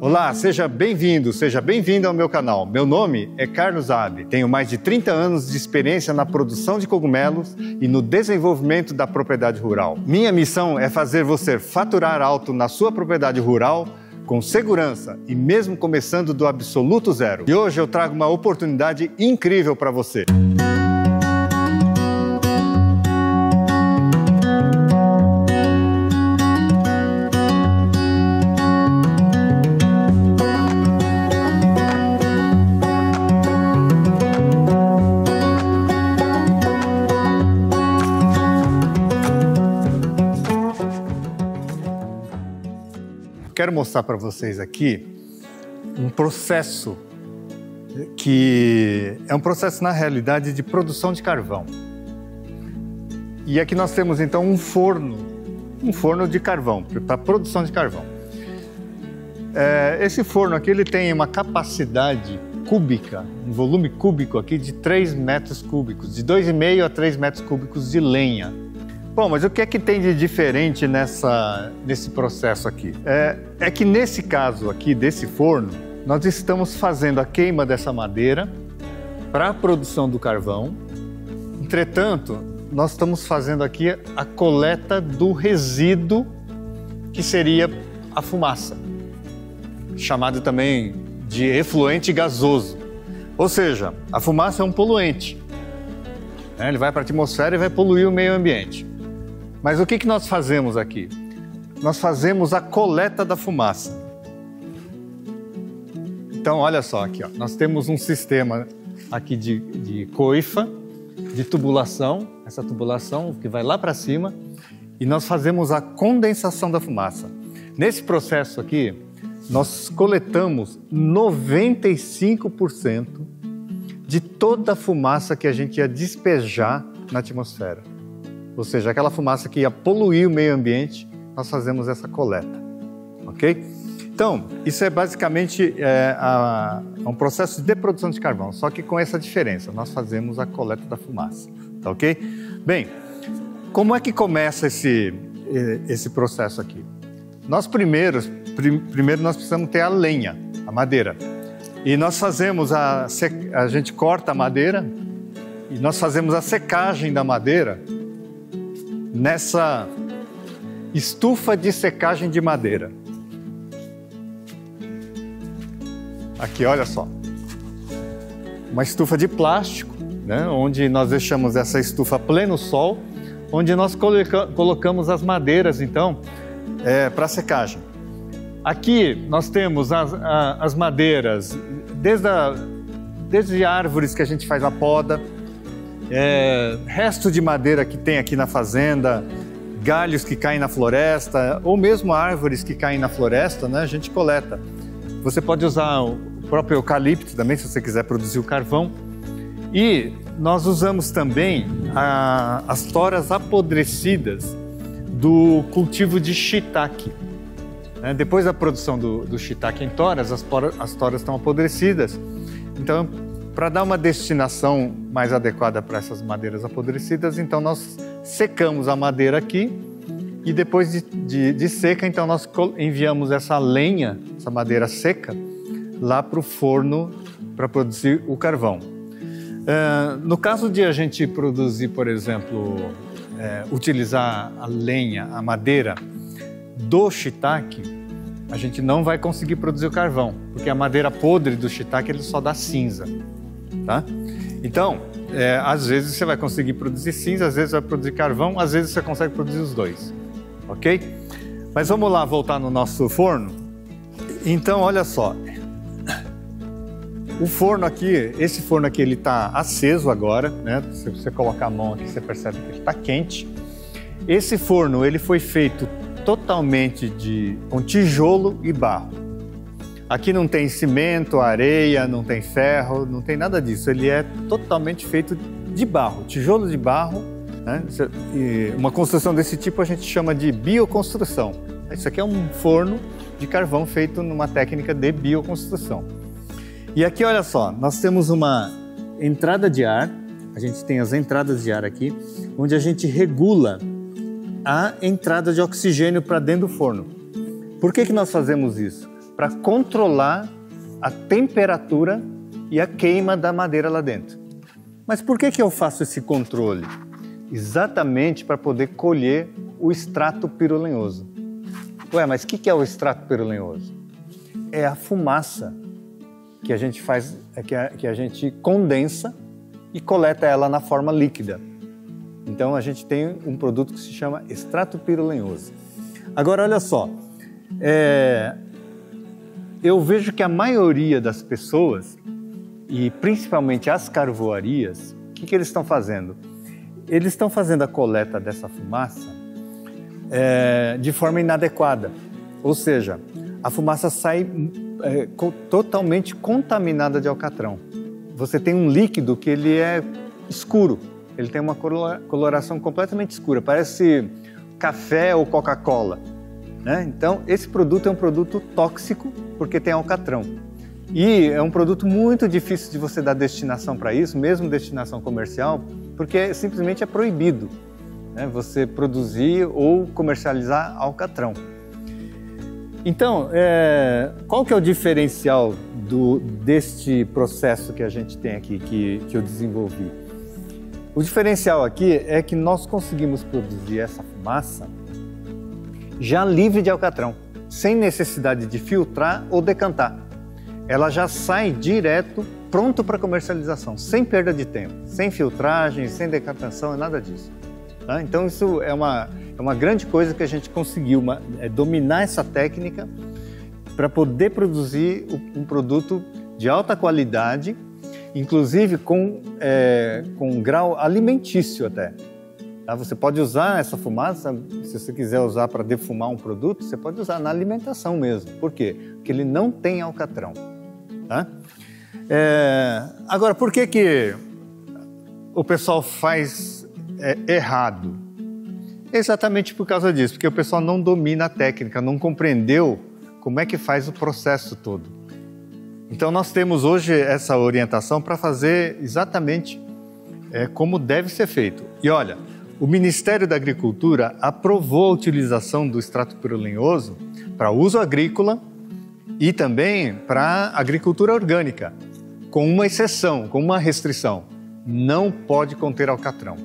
Olá, seja bem-vindo ao meu canal. Meu nome é Carlos Abe. Tenho mais de 30 anos de experiência na produção de cogumelos e no desenvolvimento da propriedade rural. Minha missão é fazer você faturar alto na sua propriedade rural com segurança e mesmo começando do absoluto zero. E hoje eu trago uma oportunidade incrível para você. Quero mostrar para vocês aqui um processo que é um processo, na realidade, de produção de carvão. E aqui nós temos, então, um forno de carvão, para produção de carvão. Esse forno aqui ele tem uma capacidade cúbica, um volume cúbico aqui de 3 metros cúbicos, de 2,5 a 3 metros cúbicos de lenha. Bom, mas o que é que tem de diferente nesse processo aqui? É que nesse caso aqui, desse forno, nós estamos fazendo a queima dessa madeira para a produção do carvão. Entretanto, nós estamos fazendo aqui a coleta do resíduo, que seria a fumaça, chamado também de efluente gasoso. Ou seja, a fumaça é um poluente. Ele vai para a atmosfera e vai poluir o meio ambiente. Mas o que nós fazemos aqui? Nós fazemos a coleta da fumaça. Então, olha só aqui, ó. Nós temos um sistema aqui de coifa, de tubulação, essa tubulação que vai lá para cima, e nós fazemos a condensação da fumaça. Nesse processo aqui, nós coletamos 95% de toda a fumaça que a gente ia despejar na atmosfera. Ou seja, aquela fumaça que ia poluir o meio ambiente, nós fazemos essa coleta, ok? Então, isso é basicamente um processo de produção de carvão, só que com essa diferença, nós fazemos a coleta da fumaça, tá ok? Bem, como é que começa esse processo aqui? Nós primeiro nós precisamos ter a lenha, a madeira, e nós fazemos a gente corta a madeira e nós fazemos a secagem da madeira nessa estufa de secagem de madeira. Aqui, olha só. Uma estufa de plástico, né, onde nós deixamos essa estufa a pleno sol, onde nós colocamos as madeiras, então, para secagem. Aqui nós temos as madeiras, desde árvores que a gente faz a poda, resto de madeira que tem aqui na fazenda, galhos que caem na floresta, ou mesmo árvores que caem na floresta, né, a gente coleta. Você pode usar o próprio eucalipto também, se você quiser produzir o carvão. E nós usamos também as toras apodrecidas do cultivo de shiitake. Depois da produção do shiitake em toras, as toras estão apodrecidas. Então, para dar uma destinação mais adequada para essas madeiras apodrecidas, então nós secamos a madeira aqui e depois de seca, então nós enviamos essa lenha, essa madeira seca, lá para o forno para produzir o carvão. No caso de a gente produzir, por exemplo, utilizar a lenha, a madeira do shiitake, a gente não vai conseguir produzir o carvão, porque a madeira podre do shiitake ele só dá cinza. Tá? Então, às vezes você vai conseguir produzir cinza, às vezes vai produzir carvão, às vezes você consegue produzir os dois, ok? Mas vamos lá voltar no nosso forno. Então, olha só, o forno aqui, esse forno aqui, ele está aceso agora, né? Se você colocar a mão aqui, você percebe que ele está quente. Esse forno, ele foi feito totalmente com tijolo e barro. Aqui não tem cimento, areia, não tem ferro, não tem nada disso. Ele é totalmente feito de barro, tijolo de barro, né? E uma construção desse tipo a gente chama de bioconstrução. Isso aqui é um forno de carvão feito numa técnica de bioconstrução. E aqui, olha só, nós temos uma entrada de ar, a gente tem as entradas de ar aqui, onde a gente regula a entrada de oxigênio para dentro do forno. Por que nós fazemos isso? para controlar a temperatura e a queima da madeira lá dentro. Mas por que eu faço esse controle? Exatamente para poder colher o extrato pirolenhoso. Ué, mas o que é o extrato pirolenhoso? É a fumaça que a gente faz, que a gente condensa e coleta ela na forma líquida. Então a gente tem um produto que se chama extrato pirolenhoso. Agora olha só, eu vejo que a maioria das pessoas, e principalmente as carvoarias, o que eles estão fazendo? Eles estão fazendo a coleta dessa fumaça de forma inadequada. Ou seja, a fumaça sai totalmente contaminada de alcatrão. Você tem um líquido que ele é escuro, ele tem uma coloração completamente escura, parece café ou Coca-Cola, né? Então, esse produto é um produto tóxico porque tem alcatrão. E é um produto muito difícil de você dar destinação para isso, mesmo destinação comercial, porque simplesmente é proibido, né, você produzir ou comercializar alcatrão. Então, qual que é o diferencial deste processo que a gente tem aqui, que eu desenvolvi? O diferencial aqui é que nós conseguimos produzir essa fumaça já livre de alcatrão, sem necessidade de filtrar ou decantar. Ela já sai direto, pronto para comercialização, sem perda de tempo, sem filtragem, sem decantação, nada disso. Tá? Então isso é uma grande coisa que a gente conseguiu, dominar essa técnica para poder produzir um produto de alta qualidade, inclusive com grau alimentício até. Tá? Você pode usar essa fumaça, se você quiser usar para defumar um produto, você pode usar na alimentação mesmo. Por quê? Porque ele não tem alcatrão. Tá? Agora, por que o pessoal faz errado? Exatamente por causa disso, porque o pessoal não domina a técnica, não compreendeu como é que faz o processo todo. Então nós temos hoje essa orientação para fazer exatamente como deve ser feito. E olha, o Ministério da Agricultura aprovou a utilização do extrato pirolenhoso para uso agrícola e também para agricultura orgânica, com uma exceção, com uma restrição: não pode conter alcatrão.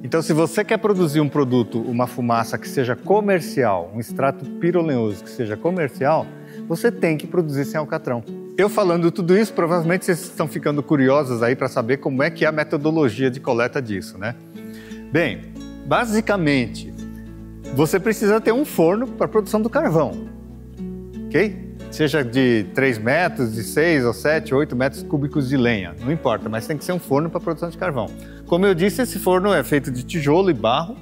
Então, se você quer produzir um produto, uma fumaça que seja comercial, um extrato pirolenhoso que seja comercial, você tem que produzir sem alcatrão. Eu falando tudo isso, provavelmente vocês estão ficando curiosos aí para saber como é que é a metodologia de coleta disso, né? Bem, basicamente, você precisa ter um forno para a produção do carvão, ok? Seja de 3 metros, de 6 ou 7, 8 metros cúbicos de lenha, não importa, mas tem que ser um forno para a produção de carvão. Como eu disse, esse forno é feito de tijolo e barro,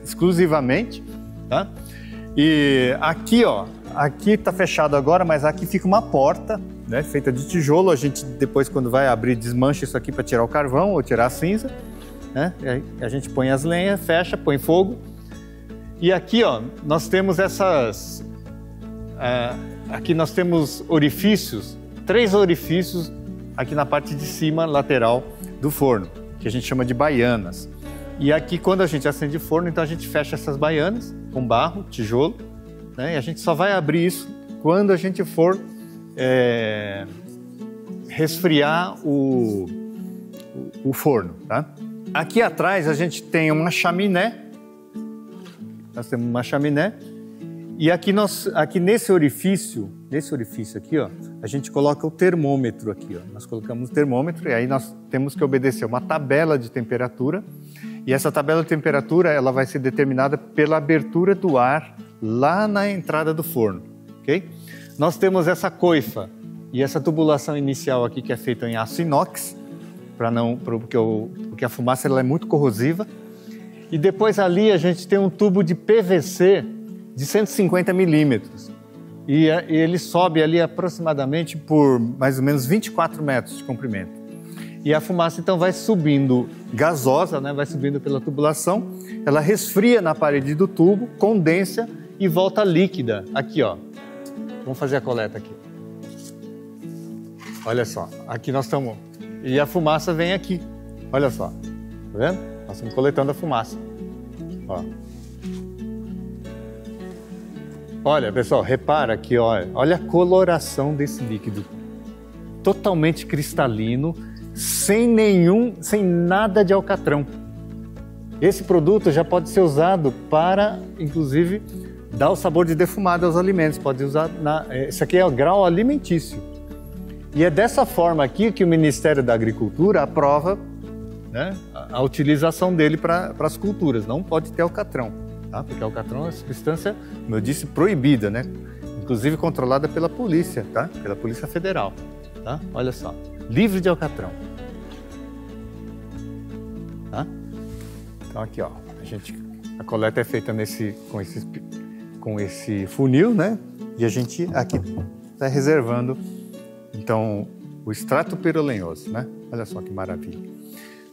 exclusivamente, tá? E aqui, ó, aqui está fechado agora, mas aqui fica uma porta, né, feita de tijolo. A gente depois, quando vai abrir, desmancha isso aqui para tirar o carvão ou tirar a cinza, né? A gente põe as lenhas, fecha, põe fogo. E aqui, ó, nós temos essas... aqui nós temos orifícios, 3 orifícios aqui na parte de cima, lateral do forno, que a gente chama de baianas. E aqui, quando a gente acende o forno, então a gente fecha essas baianas com barro, tijolo, né? E a gente só vai abrir isso quando a gente for resfriar o forno, tá? Aqui atrás a gente tem uma chaminé, nós temos uma chaminé, e aqui nesse orifício aqui, ó, a gente coloca o termômetro aqui, ó. Nós colocamos o termômetro e aí nós temos que obedecer uma tabela de temperatura, e essa tabela de temperatura ela vai ser determinada pela abertura do ar lá na entrada do forno, ok? Nós temos essa coifa e essa tubulação inicial aqui que é feita em aço inox, porque a fumaça ela é muito corrosiva. E depois ali a gente tem um tubo de PVC de 150 milímetros. E ele sobe ali aproximadamente por mais ou menos 24 metros de comprimento. E a fumaça então vai subindo gasosa, né? Vai subindo pela tubulação, ela resfria na parede do tubo, condensa e volta líquida. Aqui, ó. Vamos fazer a coleta aqui. Olha só, aqui nós estamos... E a fumaça vem aqui. Olha só, tá vendo? Nós estamos coletando a fumaça. Ó. Olha, pessoal, repara aqui, olha a coloração desse líquido. Totalmente cristalino, sem nada de alcatrão. Esse produto já pode ser usado para, inclusive, dar o sabor de defumado aos alimentos. Pode usar, esse aqui é o grau alimentício. E é dessa forma aqui que o Ministério da Agricultura aprova, né, a utilização dele para as culturas. Não pode ter alcatrão, tá? Porque alcatrão é uma substância, como eu disse, proibida, né? Inclusive controlada pela polícia, tá? Pela Polícia Federal, tá? Olha só, livre de alcatrão. Tá? Então aqui, ó, a coleta é feita com esse funil, né? E a gente aqui está reservando, então, o extrato perolenhoso, né? Olha só que maravilha.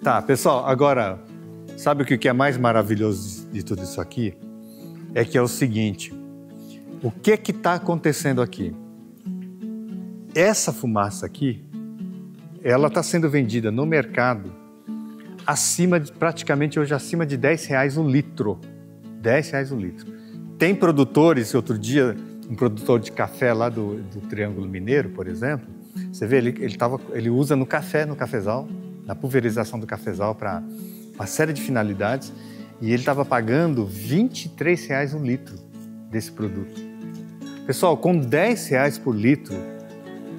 Tá, pessoal, agora, sabe o que é mais maravilhoso de tudo isso aqui? É que é o seguinte, o que está acontecendo aqui? Essa fumaça aqui, ela está sendo vendida no mercado praticamente hoje acima de R$10 o litro. R$10 o litro. Tem produtores, outro dia, um produtor de café lá do Triângulo Mineiro, por exemplo, você vê, ele usa no cafezal, na pulverização do cafezal para uma série de finalidades, e ele estava pagando R$23 um litro desse produto. Pessoal, com R$10 por litro,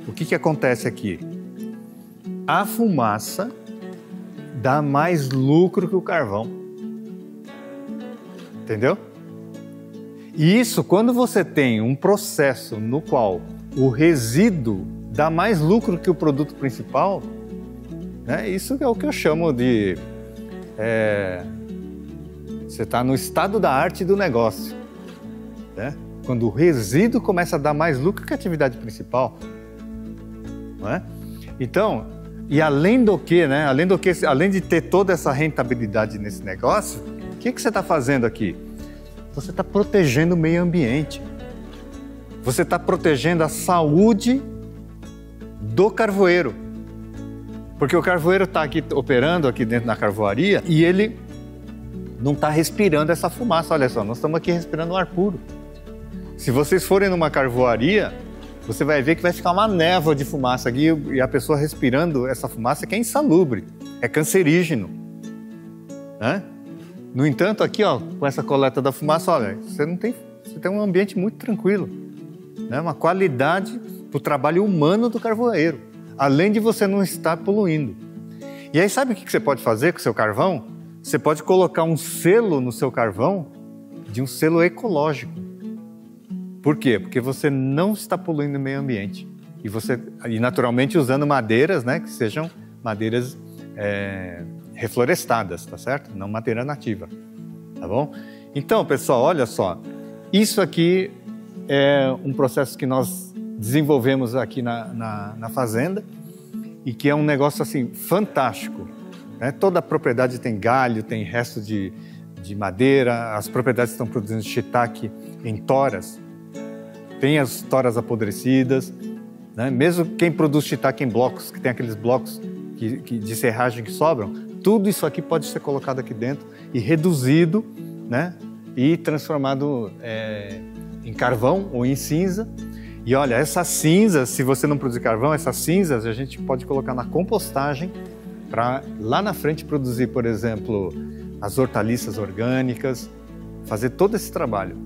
o que acontece aqui? A fumaça dá mais lucro que o carvão. Entendeu? E isso, quando você tem um processo no qual o resíduo dá mais lucro que o produto principal, né? Isso é o que eu chamo de... você está no estado da arte do negócio, né? Quando o resíduo começa a dar mais lucro que a atividade principal, não é? Então, e além do que, né? Além de ter toda essa rentabilidade nesse negócio, o que você está fazendo aqui? Você está protegendo o meio ambiente. Você está protegendo a saúde do carvoeiro. Porque o carvoeiro está aqui operando aqui dentro da carvoaria e ele não está respirando essa fumaça. Olha só, nós estamos aqui respirando ar puro. Se vocês forem numa carvoaria, você vai ver que vai ficar uma névoa de fumaça aqui e a pessoa respirando essa fumaça que é insalubre, é cancerígeno, né? No entanto, aqui, ó, com essa coleta da fumaça, olha, você tem um ambiente muito tranquilo, né? Uma qualidade para o trabalho humano do carvoeiro, além de você não estar poluindo. E aí, sabe o que você pode fazer com o seu carvão? Você pode colocar um selo no seu carvão de um selo ecológico. Por quê? Porque você não está poluindo o meio ambiente. E naturalmente usando madeiras, né, que sejam madeiras reflorestadas, tá certo? Não madeira nativa, tá bom? Então, pessoal, olha só. Isso aqui é um processo que nós desenvolvemos aqui na fazenda e que é um negócio, assim, fantástico, né? Toda a propriedade tem galho, tem resto de madeira, as propriedades estão produzindo shiitake em toras. Tem as toras apodrecidas, né? Mesmo quem produz shiitake em blocos, que tem aqueles blocos de serragem que sobram, tudo isso aqui pode ser colocado aqui dentro e reduzido, né? E transformado em carvão ou em cinza. E olha, essas cinzas, se você não produzir carvão, essas cinzas a gente pode colocar na compostagem para lá na frente produzir, por exemplo, as hortaliças orgânicas, fazer todo esse trabalho.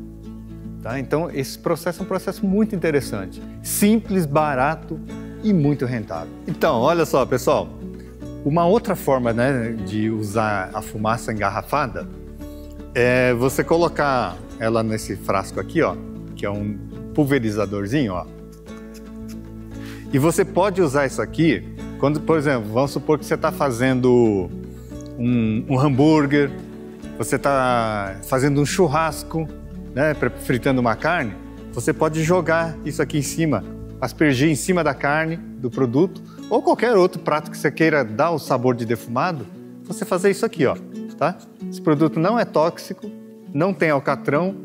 Tá? Então, esse processo é um processo muito interessante, simples, barato e muito rentável. Então, olha só, pessoal, uma outra forma, né, de usar a fumaça engarrafada é você colocar ela nesse frasco aqui, ó, que é um pulverizadorzinho, ó. E você pode usar isso aqui quando, por exemplo, vamos supor que você está fazendo um hambúrguer, você está fazendo um churrasco, né, fritando uma carne, você pode jogar isso aqui em cima, aspergir em cima da carne, do produto, ou qualquer outro prato que você queira dar o sabor de defumado, você fazer isso aqui, ó, tá? Esse produto não é tóxico, não tem alcatrão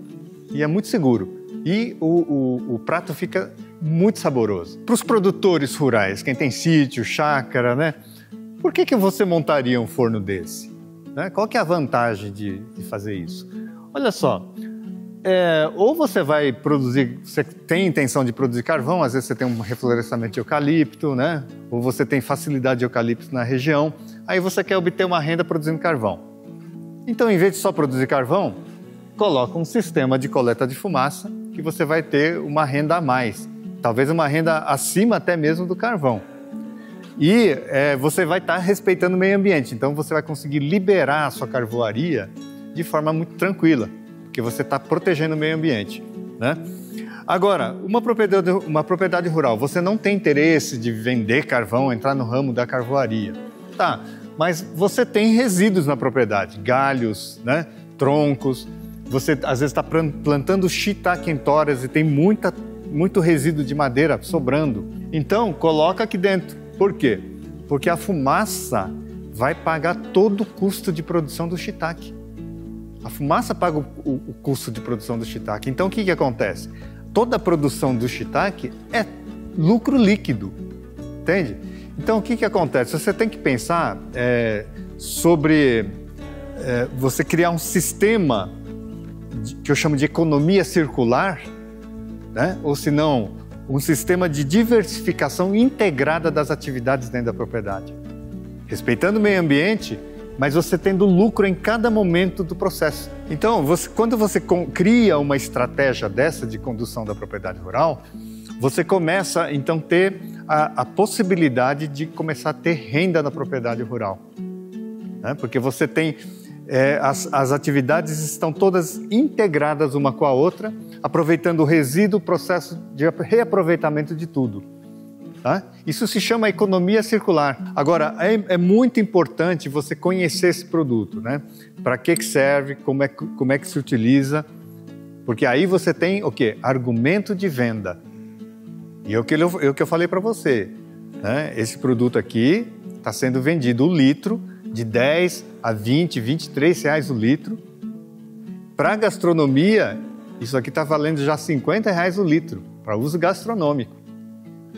e é muito seguro. E o prato fica muito saboroso. Para os produtores rurais, quem tem sítio, chácara, né? Por que você montaria um forno desse? Né? Qual que é a vantagem de fazer isso? Olha só, ou você vai produzir, você tem intenção de produzir carvão, às vezes você tem um reflorestamento de eucalipto, né? Ou você tem facilidade de eucalipto na região, aí você quer obter uma renda produzindo carvão. Então, em vez de só produzir carvão, coloca um sistema de coleta de fumaça que você vai ter uma renda a mais, talvez uma renda acima até mesmo do carvão. E você vai estar respeitando o meio ambiente, então você vai conseguir liberar a sua carvoaria de forma muito tranquila, porque você está protegendo o meio ambiente, né? Agora, uma propriedade rural, você não tem interesse de vender carvão, entrar no ramo da carvoaria. Tá, mas você tem resíduos na propriedade, galhos, né, troncos, você às vezes está plantando shiitake em toras e tem muito resíduo de madeira sobrando. Então, coloca aqui dentro. Por quê? Porque a fumaça vai pagar todo o custo de produção do shiitake. A fumaça paga o custo de produção do shiitake. Então, o que acontece? Toda a produção do shiitake é lucro líquido, entende? Então, o que acontece? Você tem que pensar sobre você criar um sistema que eu chamo de economia circular, né? Ou se não, um sistema de diversificação integrada das atividades dentro da propriedade. Respeitando o meio ambiente, mas você tendo lucro em cada momento do processo. Então, quando você cria uma estratégia dessa de condução da propriedade rural, você começa, então, a ter a possibilidade de começar a ter renda na propriedade rural, né? Porque você tem... as atividades estão todas integradas uma com a outra, aproveitando o resíduo, o processo de reaproveitamento de tudo. Tá? Isso se chama economia circular. Agora, é muito importante você conhecer esse produto, né? Para que serve, como é que se utiliza, porque aí você tem o quê? Argumento de venda. E é o que eu falei para você, né? Esse produto aqui está sendo vendido o litro de 10 a 20, 23 reais o litro. Para a gastronomia, isso aqui está valendo já 50 reais o litro, para uso gastronômico.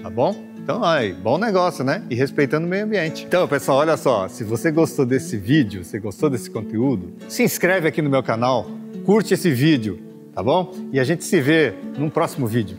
Tá bom? Então, bom negócio, né? E respeitando o meio ambiente. Então, pessoal, olha só, se você gostou desse vídeo, se gostou desse conteúdo, se inscreve aqui no meu canal, curte esse vídeo, tá bom? E a gente se vê num próximo vídeo.